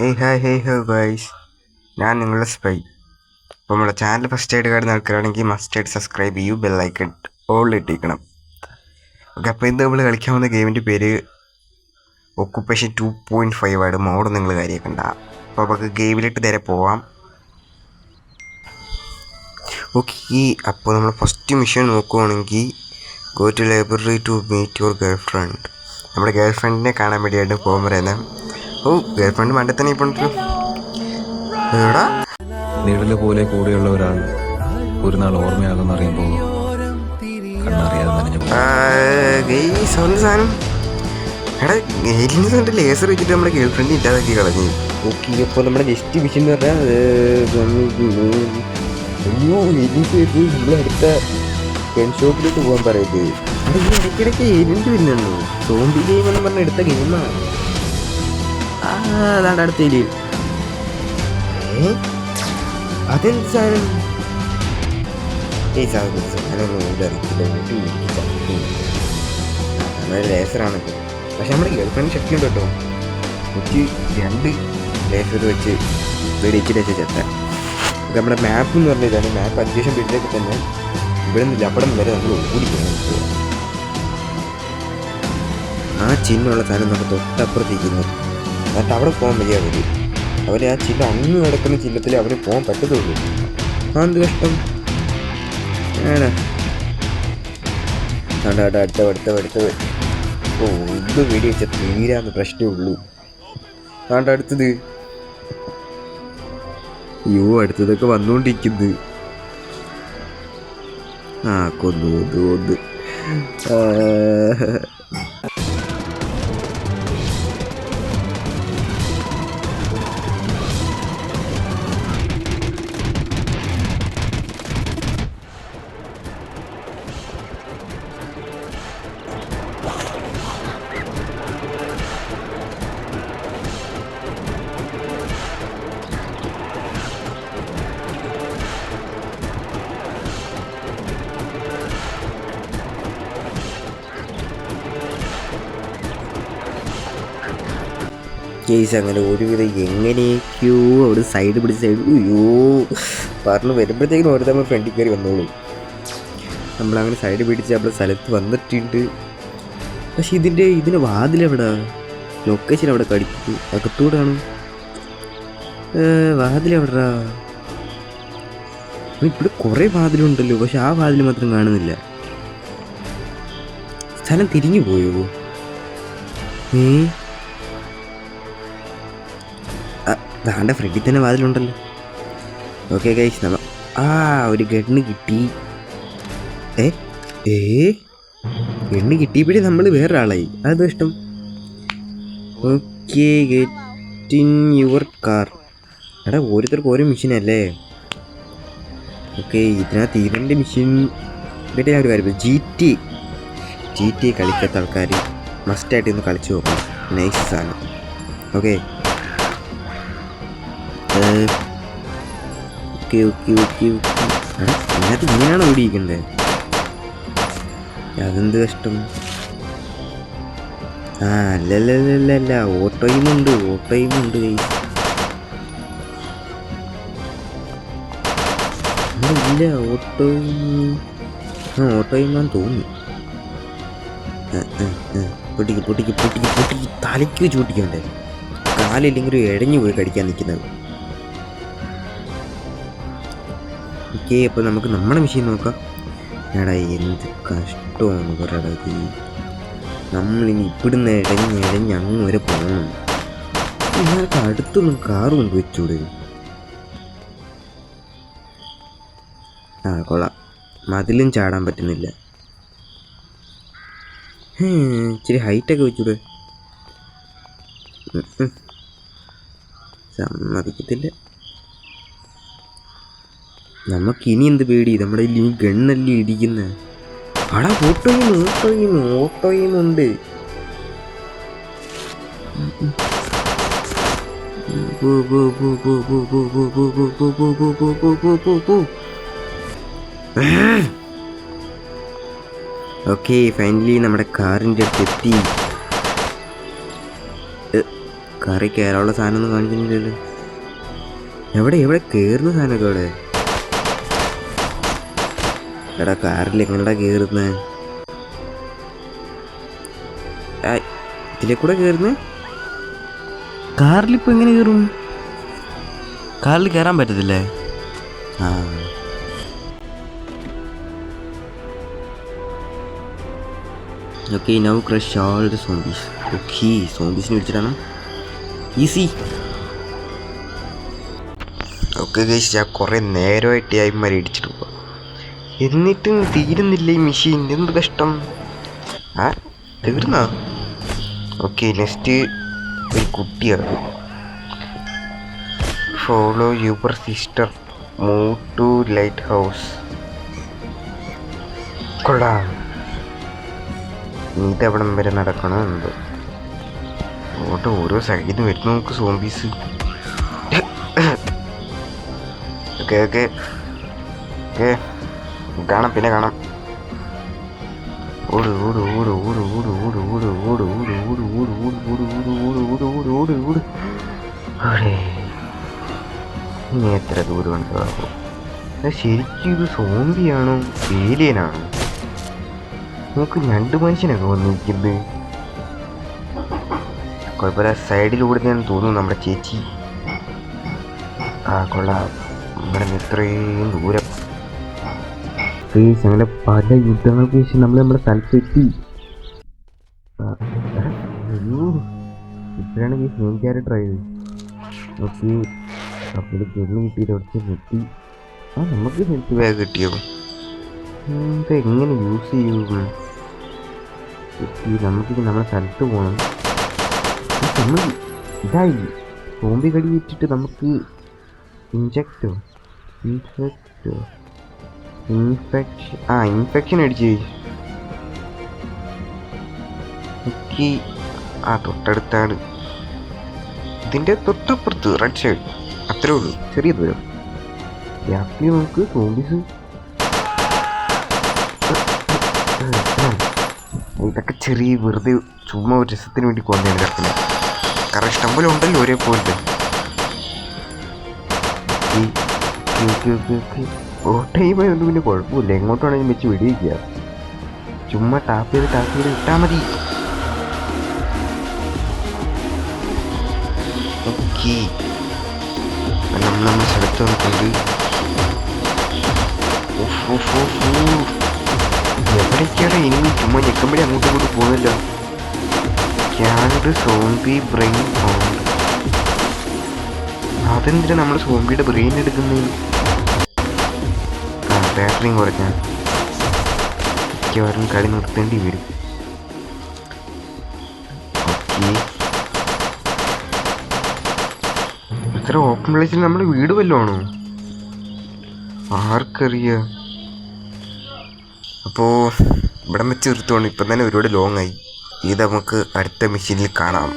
Hey guys, ഞാൻ നിങ്ങളുടെ spy. അപ്പോൾ നമ്മുടെ ചാനൽ ഫസ്റ്റ് ആയിട്ട് കാണുന്ന ആൾക്കാരാണെങ്കിൽ മസ്റ്റായിട്ട് സബ്സ്ക്രൈബ് ചെയ്യൂ, ബെല്ലൈക്കൺ ഓൾ ഇട്ടിരിക്കണം. ഓക്കെ, അപ്പോൾ ഇന്ന് നമ്മൾ കളിക്കാൻ പോകുന്ന ഗെയിമിൻ്റെ പേര് ഒക്കുപ്പേഷൻ 2.5 ആണ്. മോഡ് നിങ്ങൾ കാര്യമാക്കണ്ട. അപ്പോൾ നമുക്ക് ഗെയിമിലിട്ട് നേരെ പോവാം. ഓക്കെ, അപ്പോൾ നമ്മൾ ഫസ്റ്റ് മിഷൻ നോക്കുവാണെങ്കിൽ go to library to meet your girl friend. നമ്മുടെ ഗേൾ ഫ്രണ്ടിനെ കാണാൻ വേണ്ടിയിട്ട് പോകാൻ പറയുന്നത്. ഓ, ഗേൾ ഫ്രണ്ട് മണ്ടേ തന്നെ ഇപ്പോൾ എടാ, നിഴല് പോലെ കൂടെയുള്ള ഒരാൾ ഒരു നാൾ ഓർമ്മയാകുമെന്ന് അറിയുമ്പോൾ കണ്ണറിയാതെ നനഞ്ഞു. സാധനം എടാ, ഏലിയൻസ് ലേസർ വെച്ചിട്ട് നമ്മുടെ ഗേൾ ഫ്രണ്ട് ഇല്ലാതാക്കി കളഞ്ഞു. ഓക്കെ, അപ്പോൾ നമ്മുടെ നെക്സ്റ്റ് മിഷൻ എന്ന് പറഞ്ഞാൽ അയ്യോ, ഏലിയൻസ് ഇവിടെ അടുത്ത ഗൺ ഷോപ്പിലോട്ട് പോകാൻ പറയുന്നത്. അവിടെ ഈ ഇടയ്ക്കിടയ്ക്ക് ഏലിയൻസ് വരുന്നുണ്ടോ? സോംബി ഗെയിം എന്ന് പറഞ്ഞ എടുത്ത ഗെയിമാണ്. അതാണ് അടുത്ത ഏലിയൻ. അതെന്ത് സാധനം? സാധനമൊന്നും ഇവിടെ അറിയില്ല. നമ്മുടെ ലേസറാണല്ലോ. പക്ഷെ നമ്മുടെ ഗേൾ ഫ്രണ്ട് ശക്തിയുണ്ട് കേട്ടോ. എനിക്ക് 2 ലേസർ വെച്ച് വെടിച്ചിട്ട് വെച്ച് ചെത്താൻ. നമ്മുടെ മാപ്പ് എന്ന് പറഞ്ഞ ഇതാണ്. മാപ്പ് അത്യാവശ്യം വീട്ടിലേക്ക് തന്നെ ഇവിടെ നിന്ന് അവിടം വരെ നമ്മൾ ഓടിക്കണം. ആ ചിഹ്നമുള്ള സാധനം നമ്മൾ തൊട്ടപ്പുറത്തേക്കുന്നു. എന്നിട്ട് അവിടെ പോകാൻ വലിയ വരും. അവർ ആ ചില്ല അങ്ങ് കിടക്കുന്ന ചില്ലത്തിൽ അവന് പോകാൻ പറ്റത്തുള്ളൂ. എന്ത് കഷ്ടം ആണ്. അടുത്ത ഓ, ഇത് വെടി വെച്ച തീരാന്ന് പ്രശ്നമേ ഉള്ളൂ. അടുത്തത്. അയ്യോ, അടുത്തതൊക്കെ വന്നുകൊണ്ടിരിക്കുന്നത്. കൊന്നു. കേസ് അങ്ങനെ ഒരുവിധം എങ്ങനെയൊക്കെയോ അവിടെ സൈഡ് പിടിച്ച് അയ്യോ പറഞ്ഞു വരുമ്പോഴത്തേക്കും ഓരോ നമ്മൾ ഫ്രണ്ടിൽ കയറി വന്നോളും. നമ്മളങ്ങനെ സൈഡ് പിടിച്ച് നമ്മുടെ സ്ഥലത്ത് വന്നിട്ടുണ്ട്. പക്ഷെ ഇതിന് വാതിലെവിടാ? ലൊക്കേഷൻ അവിടെ കടിക്കും അകത്തൂടാണ്. വാതിലെവിടാ? ഇവിടെ കുറേ വാതിലുണ്ടല്ലോ, പക്ഷെ ആ വാതിൽ മാത്രം കാണുന്നില്ല. സ്ഥലം തിരിഞ്ഞു പോയോ? ദാണ്ട ഫ്രണ്ടിൽ തന്നെ വാതിലുണ്ടല്ലോ. ഓക്കെ ഗൈസ്, ഒരു ഗണ്ണ് കിട്ടി. ഗണ്ണ് കിട്ടിയപ്പോഴേ നമ്മൾ വേറൊരാളായി. അത് ഇഷ്ടം. Okay, get in your car. എടാ, ഓരോരുത്തർക്ക് ഓരോ മെഷീനല്ലേ. ഓക്കെ, ഇതിനകത്ത് ഇതിൻ്റെ മെഷീൻ പറ്റി ഞാൻ ഒരു കാര്യം, ജി ടി കളിക്കാത്ത ആൾക്കാർ മസ്റ്റായിട്ട് ഇന്ന് കളിച്ചു നോക്കണം. നൈസ് സാധനം. ഓക്കെ, അതിനകത്ത് ഇങ്ങനെയാണോ ഓടിയിരിക്കണ്ടേ? അതെന്ത് കഷ്ടം. അല്ലല്ല, ഓട്ടോയുമുണ്ട്. ഇല്ല, ഓട്ടോയുമാന്ന് തോന്നുന്നു. പൊട്ടിക്ക് തലയ്ക്ക് ചൂട്ടിക്കണ്ടേ. കാലില്ലെങ്കിൽ ഇഴഞ്ഞു പോയി കടിക്കാൻ നിൽക്കുന്നത്. ഓക്കെ, അപ്പോൾ നമുക്ക് നമ്മുടെ മെഷീൻ നോക്കാം. എടാ, എന്ത് കഷ്ടമാണ് പറയടാ. നമ്മളിനി ഇവിടുന്ന് ഇഴഞ്ഞ് അങ്ങ് വരെ പോകണം. ഇതിനകത്ത് അടുത്തൊന്നും കാറ് കൊണ്ട് വെച്ചൂടെ? കൊള്ളാം. മതിലും ചാടാൻ പറ്റുന്നില്ല. ഇച്ചിരി ഹൈറ്റൊക്കെ വെച്ചൂടെ? സമ്മതിക്കത്തില്ല. നമുക്കിനി എന്ത് പേടി? നമ്മുടെ ഈ ഗണ്ണല്ലേ ഇരിക്കുന്നത്. അവിടെ ഓട്ടോയുമുണ്ട്. ഓക്കെ, ഫൈനലി നമ്മുടെ കാറിൻ്റെ അടുത്ത് എത്തി. കറി കയറാനുള്ള സാധനമൊന്നും കാണിക്കുന്നില്ലല്ലോ. എവിടെ എവിടെ കയറുന്ന സാധനമൊക്കെ അവിടെ? എടാ കാറിൽ എങ്ങനെടാ കയറുന്നത്? ഇതിലെ കൂടെ കയറുന്നത്? കാറിലിപ്പോൾ എങ്ങനെ കയറും? കാറിൽ കയറാൻ പറ്റത്തില്ലേ? ആ okay, now crush all the zombies. Okay, സോംബീസിനെ വിളിച്ചിട്ടാണ് ഈസി. ഓക്കെ ഗൈസ്, ഞാൻ കുറേ നേരമായിട്ട് അയിന്മാരെ ഇടിച്ചിട്ട് പോവാം, എന്നിട്ടും തീരുന്നില്ല ഈ മെഷീൻ. എന്ത് കഷ്ടം. ആ തീർന്നാ? ഓക്കെ, നെക്സ്റ്റ് ഒരു കുട്ടിയാണ്. Follow your sister, move to lighthouse. കൊള്ളാം. ഇതെവിടം വരെ നടക്കണോ എന്തോ. ഓരോ സൈഡിൽ നിന്ന് വരുന്നു നമുക്ക് സോംബീസ്. ഓക്കെ ഓക്കെ ഓക്കെ, കാണാം പിന്നെ കാണാം. ഓട് ഓട് ഓട് ഓട് ഓട് ഓട് ഓട് ഓട് ഓട് ഓട് ഓട് ഓട് ഓട് ഓട് ഓട് ഓട് ഓട്. ഇനി എത്ര ദൂരം ഉണ്ടാകും? ശരിക്കും ഇത് സോംബിയാണോ ഏലിയനാണോ? നമുക്ക് രണ്ട് മനുഷ്യനൊക്കെ വന്നിരിക്കുന്നത്. കുഴപ്പമില്ല, സൈഡിലൂടെ ഞാൻ തോന്നുന്നു നമ്മുടെ ചേച്ചി. ആ കൊള്ളാം, ഇവിടെ നിന്ന് ഇത്രയും ദൂരം. അങ്ങനെ പല യുദ്ധങ്ങൾക്ക് ശേഷം നമ്മൾ നമ്മുടെ സ്ഥലത്തെത്തി. അയ്യോ, ഇപ്പോഴാണ് ഈ മെയിൻ ക്യാരക്ടർ ആയത്. ഓക്കെ, അപ്പോൾ ഗെണ്ണി കിട്ടിയിട്ട് കുറച്ച് ഞെട്ടി. നമുക്ക് ഹെൽത്ത് ബാഗ് കിട്ടിയോ? ഇതെങ്ങനെ യൂസ് ചെയ്യും? നമുക്കിത് നമ്മുടെ സ്ഥലത്ത് പോകണം. നമ്മൾ ഇതായി സോംബി കടി വെച്ചിട്ട് നമുക്ക് ഇൻഫെക്ഷൻ അടിച്ച്. ഓക്കെ, ആ തൊട്ടടുത്താണ്. ഇതിൻ്റെ തൊട്ടപ്പുറത്ത് റൈറ്റ് സൈഡ്, അത്രേ ഉള്ളൂ, ചെറിയ ദൂരം. രാത്രി നമുക്ക് സോംബീസ്. ഇതൊക്കെ ചെറിയ വെറുതെ ചുമ്മാ ഒരു രസത്തിന് വേണ്ടി കൊണ്ടാണ് കിടക്കുന്നത്. കാരണം ഇഷ്ടംപോലെ ഉണ്ടല്ലോ ഒരേ പോലത്തെ. ഓട്ടയുമായി ഒന്നും പിന്നെ കുഴപ്പമില്ല, എങ്ങോട്ടാണെങ്കിലും വെച്ച് വെടിവെക്കുക. ചുമ്മാ ടാപ്പ് ചെയ്ത് ഇട്ടാൽ മതി. ഓക്കെ, നമ്മൾ സ്ഥലത്ത് വന്നിട്ടുണ്ട്. എവിടേക്കാണ് ഇനി? ചുമ്മാ ഞെക്കുമ്പോഴേ അങ്ങോട്ടും ഇങ്ങോട്ട് പോകുന്നില്ല. Zombie brain sound. അതെന്തിനാ നമ്മൾ സോംബിയുടെ ബ്രെയിൻ എടുക്കുന്നത്? ആ ബാറ്ററിയും കുറയ്ക്കാൻ മിക്കവാറും കളി നിർത്തേണ്ടി വരും. ഓക്കെ, ഇത്ര ഓപ്പൺ പ്ലേസിൽ നമ്മുടെ വീട് വല്ലതും ആണോ? ആർക്കറിയാം. അപ്പോൾ ഇവിടെ വെച്ച് നിർത്തുവാണ്. ഇപ്പം തന്നെ ഒരുപാട് ലോങ് ആയി. ഇത് നമുക്ക് അടുത്ത മെഷീനിൽ കാണാം.